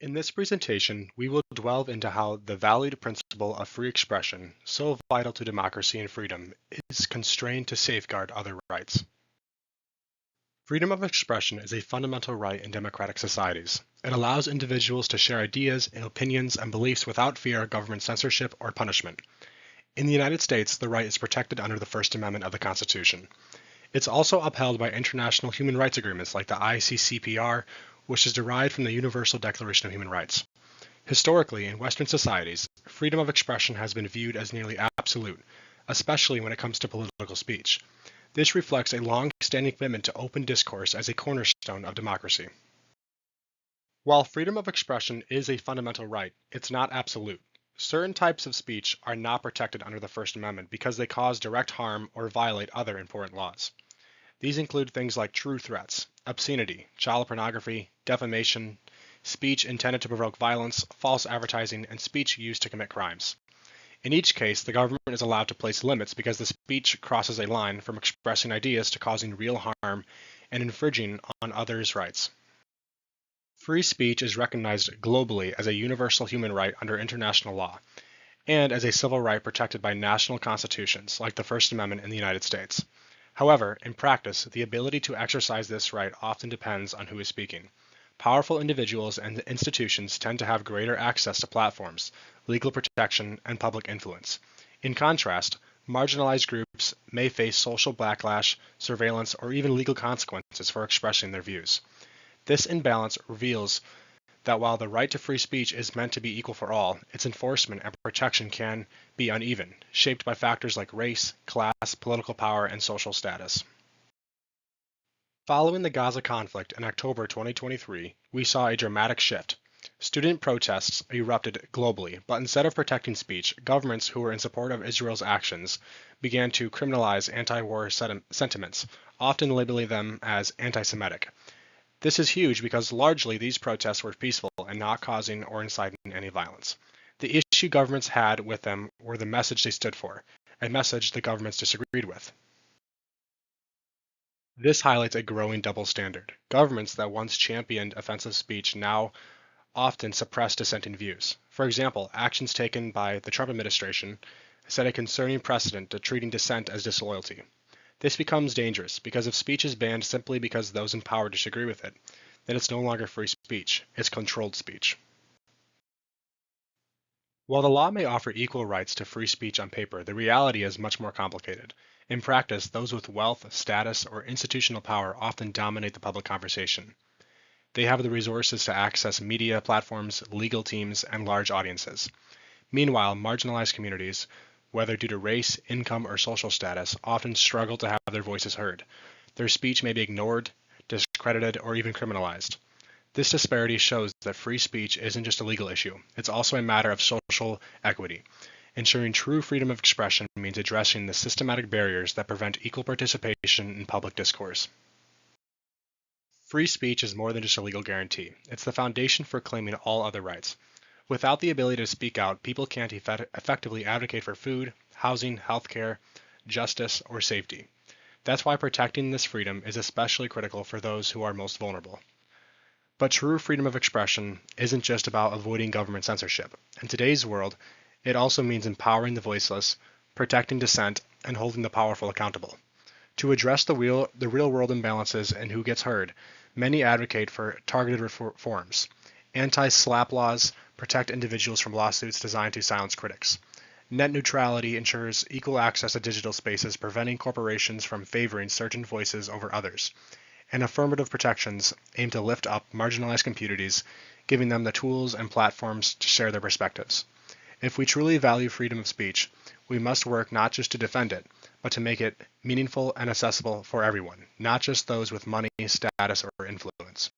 In this presentation, we will delve into how the valued principle of free expression, so vital to democracy and freedom, is constrained to safeguard other rights. Freedom of expression is a fundamental right in democratic societies. It allows individuals to share ideas, opinions, and beliefs without fear of government censorship or punishment. In the United States, the right is protected under the First Amendment of the Constitution. It's also upheld by international human rights agreements like the ICCPR, which is derived from the Universal Declaration of Human Rights. Historically, in Western societies, freedom of expression has been viewed as nearly absolute, especially when it comes to political speech. This reflects a long-standing commitment to open discourse as a cornerstone of democracy. While freedom of expression is a fundamental right, it's not absolute. Certain types of speech are not protected under the First Amendment because they cause direct harm or violate other important laws. These include things like true threats, obscenity, child pornography, defamation, speech intended to provoke violence, false advertising, and speech used to commit crimes. In each case, the government is allowed to place limits because the speech crosses a line from expressing ideas to causing real harm and infringing on others' rights. Free speech is recognized globally as a universal human right under international law, and as a civil right protected by national constitutions, like the First Amendment in the United States. However, in practice, the ability to exercise this right often depends on who is speaking. Powerful individuals and institutions tend to have greater access to platforms, legal protection, and public influence. In contrast, marginalized groups may face social backlash, surveillance, or even legal consequences for expressing their views. This imbalance reveals that while the right to free speech is meant to be equal for all, its enforcement and protection can be uneven, shaped by factors like race, class, political power, and social status. Following the Gaza conflict in October 2023, we saw a dramatic shift. Student protests erupted globally, but instead of protecting speech, governments who were in support of Israel's actions began to criminalize anti-war sentiments, often labeling them as anti-Semitic. This is huge because largely these protests were peaceful and not causing or inciting any violence. The issue governments had with them were the message they stood for, a message the governments disagreed with. This highlights a growing double standard. Governments that once championed offensive speech now often suppress dissenting views. For example, actions taken by the Trump administration set a concerning precedent to treating dissent as disloyalty. This becomes dangerous because if speech is banned simply because those in power disagree with it, then it's no longer free speech, it's controlled speech. While the law may offer equal rights to free speech on paper, the reality is much more complicated. In practice, those with wealth, status, or institutional power often dominate the public conversation. They have the resources to access media platforms, legal teams, and large audiences. Meanwhile, marginalized communities, whether due to race, income, or social status, often struggle to have their voices heard. Their speech may be ignored, discredited, or even criminalized. This disparity shows that free speech isn't just a legal issue, it's also a matter of social equity. Ensuring true freedom of expression means addressing the systematic barriers that prevent equal participation in public discourse. Free speech is more than just a legal guarantee. It's the foundation for claiming all other rights. Without the ability to speak out, people can't effectively advocate for food, housing, healthcare, justice, or safety. That's why protecting this freedom is especially critical for those who are most vulnerable. But true freedom of expression isn't just about avoiding government censorship. In today's world, it also means empowering the voiceless, protecting dissent, and holding the powerful accountable. To address the real-world imbalances in who gets heard, many advocate for targeted reforms. Anti-SLAPP laws protect individuals from lawsuits designed to silence critics. Net neutrality ensures equal access to digital spaces, preventing corporations from favoring certain voices over others. And affirmative protections aim to lift up marginalized communities, giving them the tools and platforms to share their perspectives. If we truly value freedom of speech, we must work not just to defend it, but to make it meaningful and accessible for everyone, not just those with money, status, or influence.